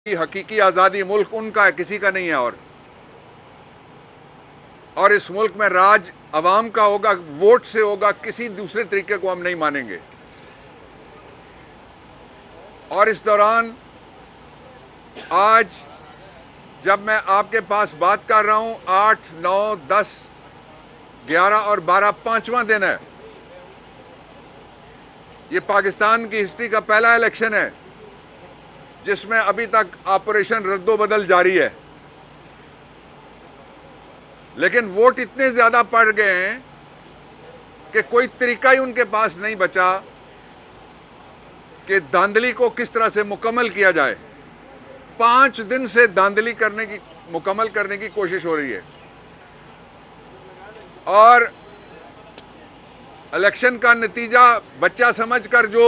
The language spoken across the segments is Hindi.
की हकीकी आजादी मुल्क उनका है, किसी का नहीं है। और इस मुल्क में राज अवाम का होगा, वोट से होगा, किसी दूसरे तरीके को हम नहीं मानेंगे। और इस दौरान आज जब मैं आपके पास बात कर रहा हूं, 8, 9, 10, 11 और 12 पांचवां दिन है। ये पाकिस्तान की हिस्ट्री का पहला इलेक्शन है जिसमें अभी तक ऑपरेशन रद्दोबदल जारी है। लेकिन वोट इतने ज्यादा पड़ गए हैं कि कोई तरीका ही उनके पास नहीं बचा कि धांधली को किस तरह से मुकम्मल किया जाए। 5 दिन से धांधली मुकम्मल करने की कोशिश हो रही है। और इलेक्शन का नतीजा बच्चा समझकर जो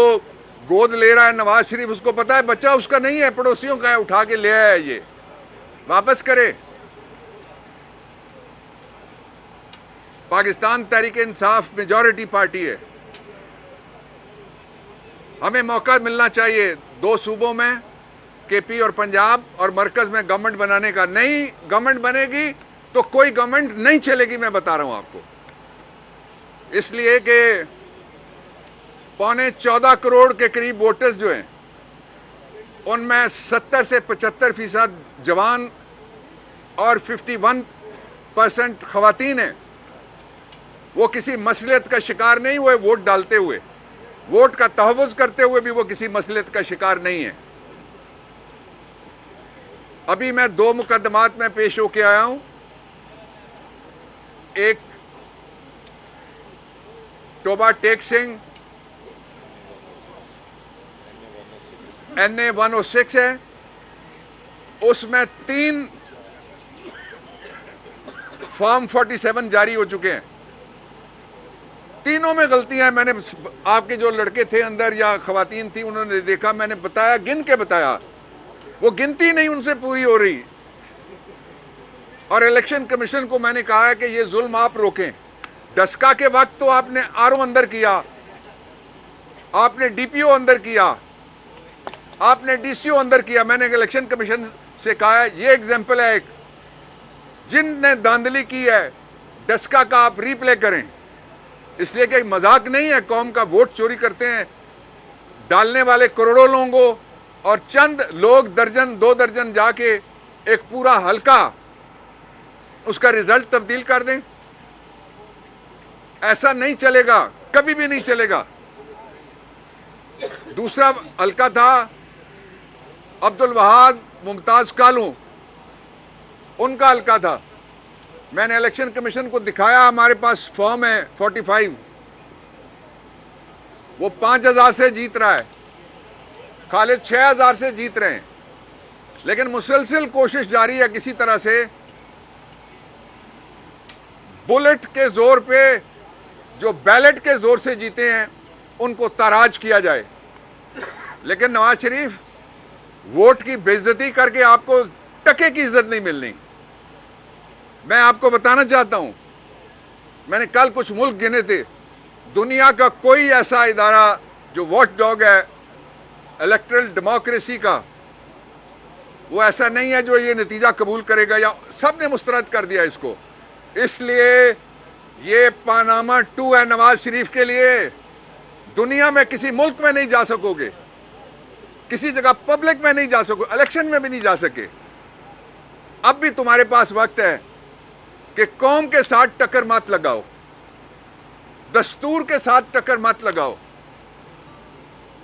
गोद ले रहा है नवाज शरीफ, उसको पता है बच्चा उसका नहीं है, पड़ोसियों का है, उठा के ले आया है, ये वापस करे। पाकिस्तान तहरीक इंसाफ मेजॉरिटी पार्टी है। हमें मौका मिलना चाहिए 2 सूबों में, केपी और पंजाब, और मरकज में गवर्नमेंट बनाने का। नहीं गवर्नमेंट बनेगी तो कोई गवर्नमेंट नहीं चलेगी, मैं बता रहा हूं आपको। इसलिए कि 14.25 करोड़ के करीब वोटर्स जो हैं, उनमें 70 से 75% जवान और 51% खवातीन हैं। वो किसी मसलियत का शिकार नहीं हुए वोट डालते हुए, वोट का तहव्वुज़ करते हुए भी वो किसी मसलियत का शिकार नहीं है। अभी मैं 2 मुकदमात में पेश होके आया हूं। एक टोबा टेक सिंह NA 106 है, उसमें 3 फॉर्म 47 जारी हो चुके हैं। तीनों में गलतियां हैं। मैंने आपके जो लड़के थे अंदर या खवातीन थी, उन्होंने देखा, मैंने बताया, गिन के बताया, वो गिनती नहीं उनसे पूरी हो रही। और इलेक्शन कमीशन को मैंने कहा है कि ये जुल्म आप रोकें। डस्का के वक्त तो आपने RO अंदर किया, आपने DPO अंदर किया, आपने DCO अंदर किया। मैंने इलेक्शन कमीशन से कहा है ये एग्जाम्पल है एक, जिनने धांधली की है डस्का का आप रीप्ले करें। इसलिए कि मजाक नहीं है, कौम का वोट चोरी करते हैं डालने वाले करोड़ों लोगों को, और चंद लोग दर्जन 2 दर्जन जाके एक पूरा हल्का उसका रिजल्ट तब्दील कर दें। ऐसा नहीं चलेगा, कभी भी नहीं चलेगा। दूसरा हल्का था अब्दुल वहाब मुमताज कालू, उनका हल्का था। मैंने इलेक्शन कमीशन को दिखाया, हमारे पास फॉर्म है 45, वो 5000 से जीत रहा है, खालिद 6000 से जीत रहे हैं। लेकिन मुसलसल कोशिश जारी है किसी तरह से बुलेट के जोर पे जो बैलेट के जोर से जीते हैं उनको ताराज किया जाए। लेकिन नवाज शरीफ, वोट की बेइज्जती करके आपको टके की इज्जत नहीं मिलनी। मैं आपको बताना चाहता हूं, मैंने कल कुछ मुल्क गिने थे, दुनिया का कोई ऐसा इदारा जो वॉच डॉग है इलेक्टरल डेमोक्रेसी का, वो ऐसा नहीं है जो ये नतीजा कबूल करेगा, या सबने मुस्तरद कर दिया इसको। इसलिए ये पानामा 2 है नवाज शरीफ के लिए। दुनिया में किसी मुल्क में नहीं जा सकोगे, किसी जगह पब्लिक में नहीं जा सकोगे, इलेक्शन में भी नहीं जा सके। अब भी तुम्हारे पास वक्त है कि कौम के साथ टक्कर मत लगाओ, दस्तूर के साथ टक्कर मत लगाओ,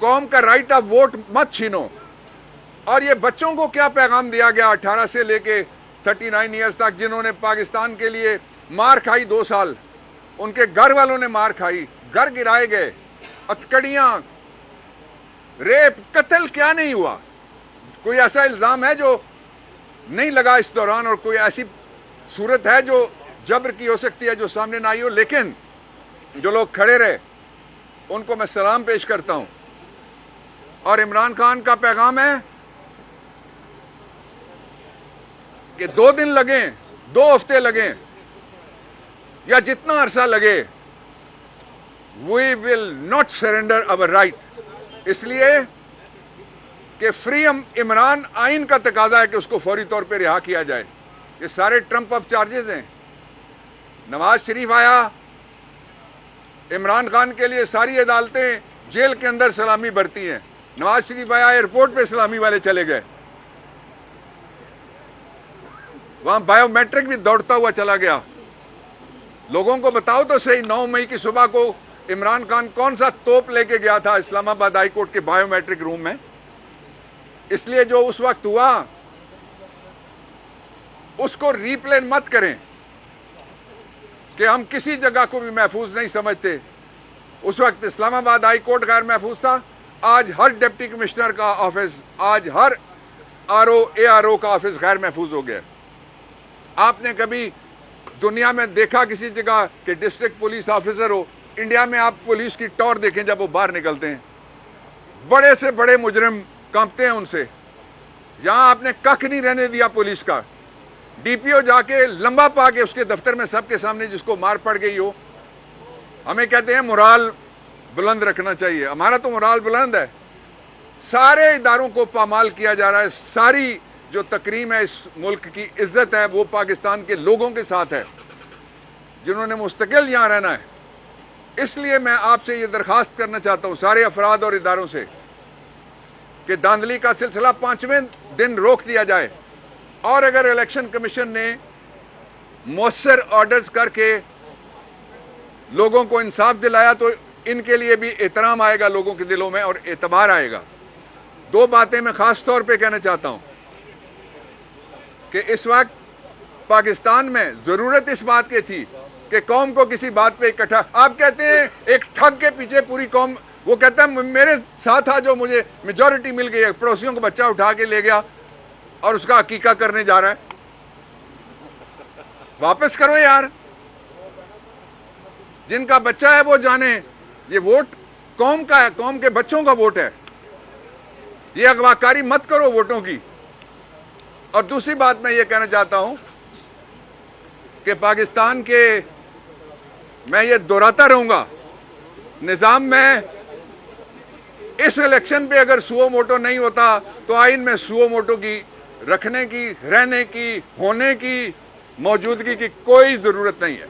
कौम का राइट ऑफ वोट मत छीनो। और ये बच्चों को क्या पैगाम दिया गया 18 से लेके 39 ईयर्स तक, जिन्होंने पाकिस्तान के लिए मार खाई 2 साल, उनके घर वालों ने मार खाई, घर गिराए गए, हथकड़ियां, रेप, कत्ल, क्या नहीं हुआ? कोई ऐसा इल्जाम है जो नहीं लगा इस दौरान, और कोई ऐसी सूरत है जो जबर की हो सकती है जो सामने ना आई हो? लेकिन जो लोग खड़े रहे उनको मैं सलाम पेश करता हूं। और इमरान खान का पैगाम है कि 2 दिन लगे, 2 हफ्ते लगे, या जितना अरसा लगे, we will not surrender our right. इसलिए कि फ्री इमरान आइन का तकाजा है कि उसको फौरी तौर पर रिहा किया जाए। ये सारे ट्रम्प अप चार्जेस हैं। नवाज शरीफ आया, इमरान खान के लिए सारी अदालतें जेल के अंदर सलामी बरती हैं। नवाज शरीफ आया, एयरपोर्ट पे सलामी वाले चले गए, वहां बायोमेट्रिक भी दौड़ता हुआ चला गया। लोगों को बताओ तो सही, 9 मई की सुबह को इमरान खान कौन सा तोप लेके गया था इस्लामाबाद हाई कोर्ट के बायोमेट्रिक रूम में। इसलिए जो उस वक्त हुआ उसको रीप्ले मत करें कि हम किसी जगह को भी महफूज नहीं समझते। उस वक्त इस्लामाबाद हाई कोर्ट गैर महफूज था, आज हर डिप्टी कमिश्नर का ऑफिस, आज हर आरओ एआरओ का ऑफिस गैर महफूज हो गया। आपने कभी दुनिया में देखा किसी जगह कि डिस्ट्रिक्ट पुलिस ऑफिसर हो? इंडिया में आप पुलिस की टॉर देखें जब वो बाहर निकलते हैं, बड़े से बड़े मुजरिम कांपते हैं उनसे। यहां आपने कख नहीं रहने दिया पुलिस का। डीपीओ जाके लंबा पा के उसके दफ्तर में सबके सामने जिसको मार पड़ गई हो, हमें कहते हैं मोराल बुलंद रखना चाहिए। हमारा तो मोराल बुलंद है। सारे इदारों को पामाल किया जा रहा है। सारी जो तकरीम है, इस मुल्क की इज्जत है, वो पाकिस्तान के लोगों के साथ है जिन्होंने मुस्तकिल यहां रहना है। इसलिए मैं आपसे ये दरखास्त करना चाहता हूं सारे अफराद और इदारों से कि धांधली का सिलसिला 5वें दिन रोक दिया जाए, और अगर इलेक्शन कमीशन ने मौसर ऑर्डर्स करके लोगों को इंसाफ दिलाया तो इनके लिए भी एहतराम आएगा लोगों के दिलों में और एतबार आएगा। 2 बातें मैं खास तौर पे कहना चाहता हूं कि इस वक्त पाकिस्तान में जरूरत इस बात की थी कि कौम को किसी बात पे इकट्ठा। आप कहते हैं एक ठग के पीछे पूरी कौम, वो कहता है मेरे साथ था जो मुझे मेजॉरिटी मिल गई है, पड़ोसियों को बच्चा उठा के ले गया और उसका हकीका करने जा रहा है। वापस करो यार, जिनका बच्चा है वो जाने। ये वोट कौम का है, कौम के बच्चों का वोट है। ये अगवाकारी मत करो वोटों की। और दूसरी बात मैं ये कहना चाहता हूं कि पाकिस्तान के, मैं ये दोहराता रहूंगा, निजाम में इस इलेक्शन पे अगर सुओ मोटो नहीं होता तो आइन में सुओ मोटो की रखने की, रहने की, होने की, मौजूदगी की कोई जरूरत नहीं है।